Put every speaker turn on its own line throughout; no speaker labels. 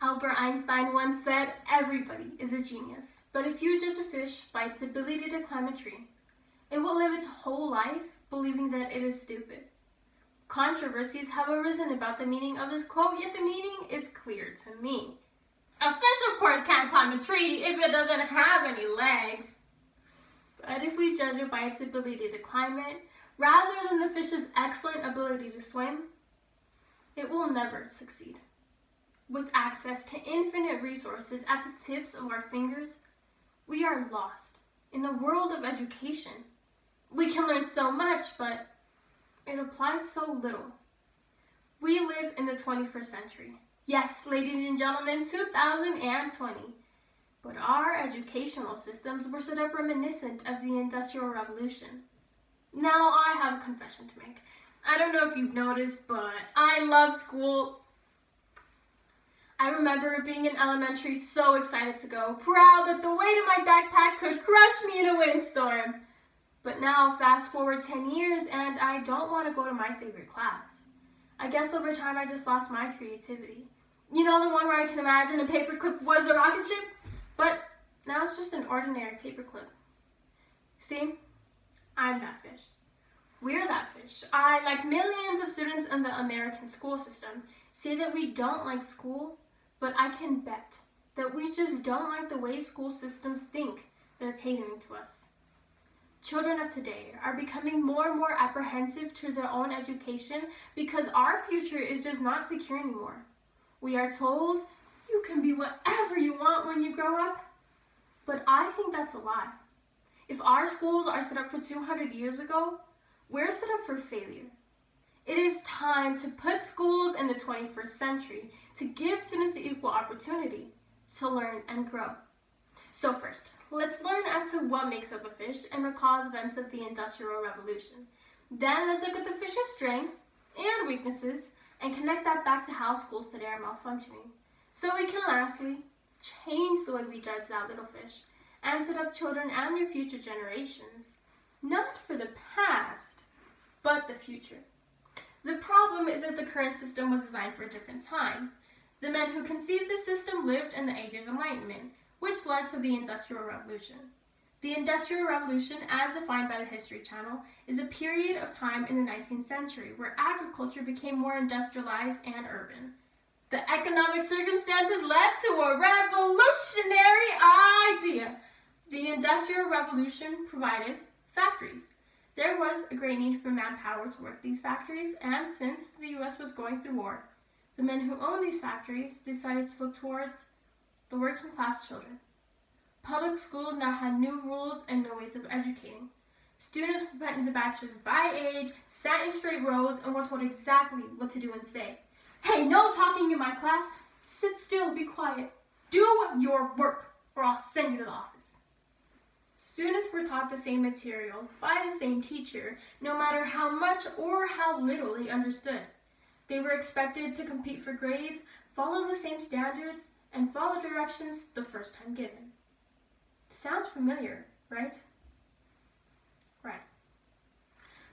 Albert Einstein once said, "Everybody is a genius, but if you judge a fish by its ability to climb a tree, it will live its whole life believing that it is stupid." Controversies have arisen about the meaning of this quote, yet the meaning is clear to me. A fish, of course, can't climb a tree if it doesn't have any legs. But if we judge it by its ability to climb it, rather than the fish's excellent ability to swim, it will never succeed. With access to infinite resources at the tips of our fingers, we are lost in a world of education. We can learn so much, but it applies so little. We live in the 21st century. Yes, ladies and gentlemen, 2020. But our educational systems were set up reminiscent of the Industrial Revolution. Now I have a confession to make. I don't know if you've noticed, but I love school. I remember being in elementary so excited to go, proud that the weight of my backpack could crush me in a windstorm. But now, fast forward 10 years, and I don't want to go to my favorite class. I guess over time I just lost my creativity. You know, the one where I can imagine a paperclip was a rocket ship? But now it's just an ordinary paperclip. See, I'm that fish. We're that fish. I, like millions of students in the American school system, say that we don't like school, but I can bet that we just don't like the way school systems think they're catering to us. Children of today are becoming more and more apprehensive to their own education because our future is just not secure anymore. We are told, you can be whatever you want when you grow up. But I think that's a lie. If our schools are set up for 200 years ago, we're set up for failure. It is time to put schools in the 21st century to give students equal opportunity to learn and grow. So first, let's learn as to what makes up a fish and recall the events of the Industrial Revolution. Then let's look at the fish's strengths and weaknesses and connect that back to how schools today are malfunctioning. So we can lastly change the way we judge that little fish and set up children and their future generations, not for the past, but the future. The problem is that the current system was designed for a different time. The men who conceived the system lived in the Age of Enlightenment, which led to the Industrial Revolution. The Industrial Revolution, as defined by the History Channel, is a period of time in the 19th century where agriculture became more industrialized and urban. The economic circumstances led to a revolutionary idea. The Industrial Revolution provided factories. There was a great need for manpower to work these factories, and since the U.S. was going through war, the men who owned these factories decided to look towards the working class children. Public schools now had new rules and new ways of educating. Students were put into batches by age, sat in straight rows, and were told exactly what to do and say. "Hey, no talking in my class. Sit still, be quiet. Do your work, or I'll send you to the office." Students were taught the same material by the same teacher, no matter how much or how little they understood. They were expected to compete for grades, follow the same standards, and follow directions the first time given. Sounds familiar, right? Right.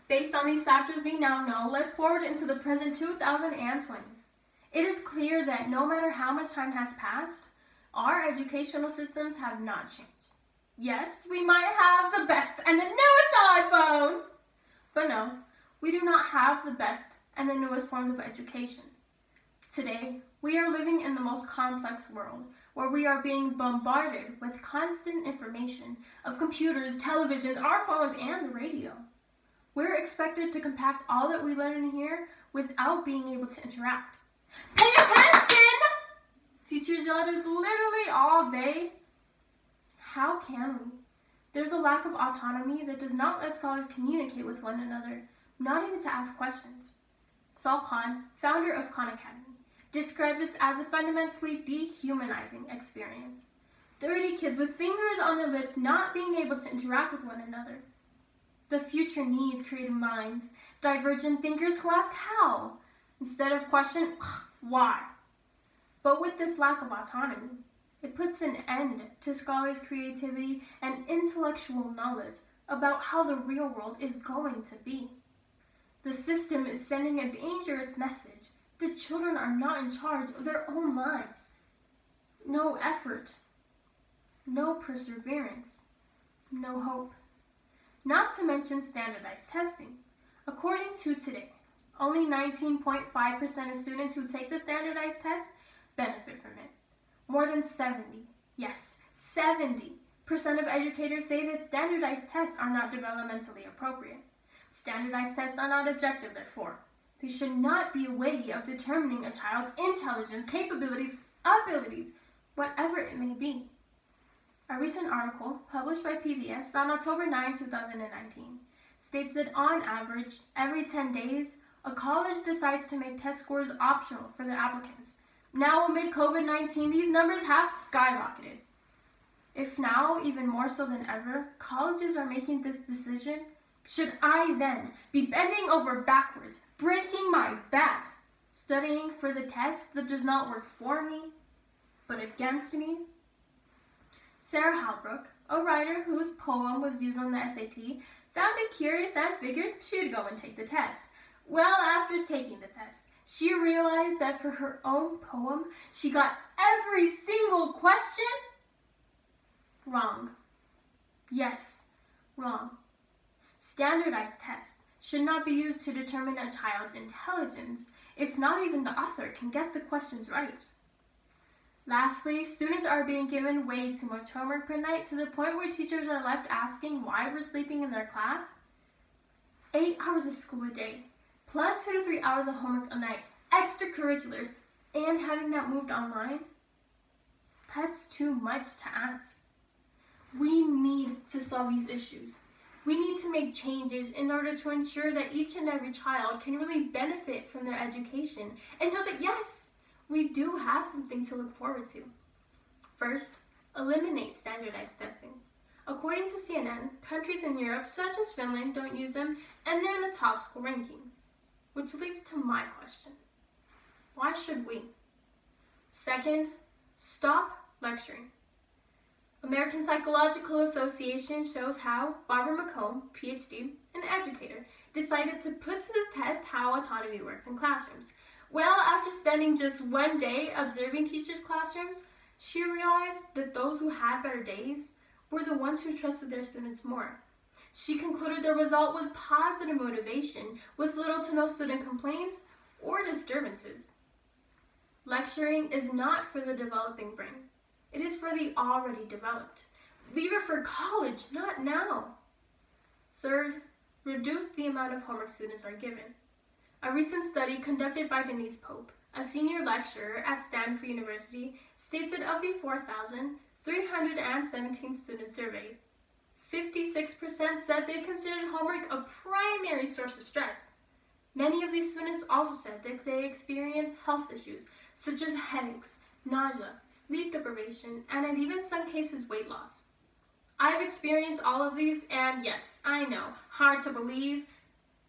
Based on these factors we now know, let's forward into the present 2020s. It is clear that no matter how much time has passed, our educational systems have not changed. Yes, we might have the best and the newest iPhones, but no, we do not have the best and the newest forms of education. Today, we are living in the most complex world where we are being bombarded with constant information of computers, televisions, our phones, and the radio. We're expected to compact all that we learn in here without being able to interact. Pay attention! Teachers yell at us literally all day. How can we? There's a lack of autonomy that does not let scholars communicate with one another, not even to ask questions. Saul Khan, founder of Khan Academy, described this as a fundamentally dehumanizing experience. 30 kids with fingers on their lips not being able to interact with one another. The future needs creative minds, divergent thinkers who ask how, instead of question why. But with this lack of autonomy, it puts an end to scholars' creativity and intellectual knowledge about how the real world is going to be. The system is sending a dangerous message that children are not in charge of their own lives. no effort, no perseverance, no hope. Not to mention standardized testing. According to Today, only 19.5% of students who take the standardized test benefit from it. More than 70% of educators say that standardized tests are not developmentally appropriate. Standardized tests are not objective, therefore. They should not be a way of determining a child's intelligence, capabilities, abilities, whatever it may be. A recent article published by PBS on October 9, 2019 states that on average, every 10 days, a college decides to make test scores optional for their applicants. Now, amid COVID-19, these numbers have skyrocketed. If now, even more so than ever, colleges are making this decision, should I then be bending over backwards, breaking my back, studying for the test that does not work for me, but against me? Sarah Halbrook, a writer whose poem was used on the SAT, found it curious and figured she'd go and take the test. Well, after taking the test, she realized that for her own poem, she got every single question wrong. Yes, wrong. Standardized tests should not be used to determine a child's intelligence if not even the author can get the questions right. Lastly, students are being given way too much homework per night to the point where teachers are left asking why we're sleeping in their class. 8 hours of school a day, plus 2 to 3 hours of homework a night, extracurriculars, and having that moved online? That's too much to ask. We need to solve these issues. We need to make changes in order to ensure that each and every child can really benefit from their education and know that yes, we do have something to look forward to. First, eliminate standardized testing. According to CNN, countries in Europe such as Finland don't use them and they're in the top school rankings. Which leads to my question. Why should we? Second, stop lecturing. American Psychological Association shows how Barbara McComb, PhD, an educator, decided to put to the test how autonomy works in classrooms. Well, after spending just one day observing teachers' classrooms, she realized that those who had better days were the ones who trusted their students more. She concluded the result was positive motivation with little to no student complaints or disturbances. Lecturing is not for the developing brain. It is for the already developed. Leave it for college, not now. Third, reduce the amount of homework students are given. A recent study conducted by Denise Pope, a senior lecturer at Stanford University, states that of the 4,317 students surveyed, 56% said they considered homework a primary source of stress. Many of these students also said that they experienced health issues such as headaches, nausea, sleep deprivation, and in even some cases weight loss. I've experienced all of these, and yes, I know, hard to believe,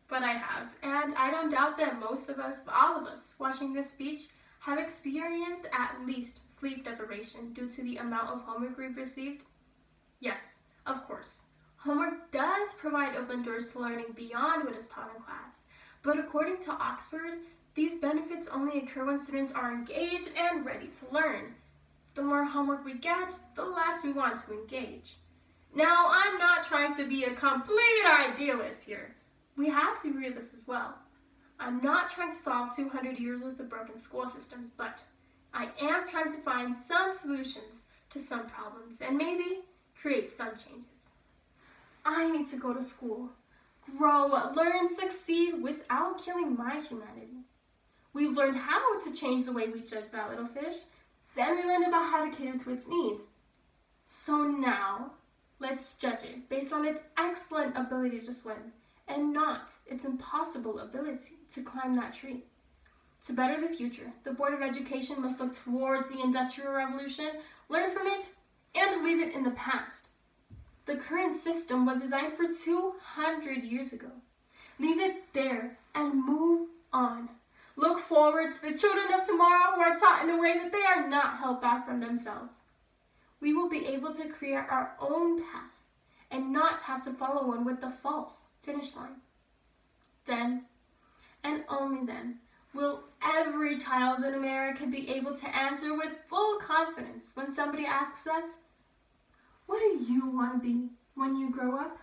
but I have. And I don't doubt that most of us, all of us, watching this speech have experienced at least sleep deprivation due to the amount of homework we've received. Yes, of course, homework does provide open doors to learning beyond what is taught in class. But according to Oxford, these benefits only occur when students are engaged and ready to learn. The more homework we get, the less we want to engage. Now, I'm not trying to be a complete idealist here. We have to be realists as well. I'm not trying to solve 200 years worth of broken school systems, but I am trying to find some solutions to some problems and maybe create some changes. I need to go to school, grow, learn, succeed without killing my humanity. We've learned how to change the way we judge that little fish. Then we learned about how to cater to its needs. So now, let's judge it based on its excellent ability to swim and not its impossible ability to climb that tree. To better the future, the Board of Education must look towards the Industrial Revolution, learn from it, and leave it in the past. The current system was designed for 200 years ago. Leave it there and move on. Look forward to the children of tomorrow who are taught in a way that they are not held back from themselves. We will be able to create our own path and not have to follow one with the false finish line. Then, and only then, Will every child in America be able to answer with full confidence when somebody asks us, "What do you want to be when you grow up?"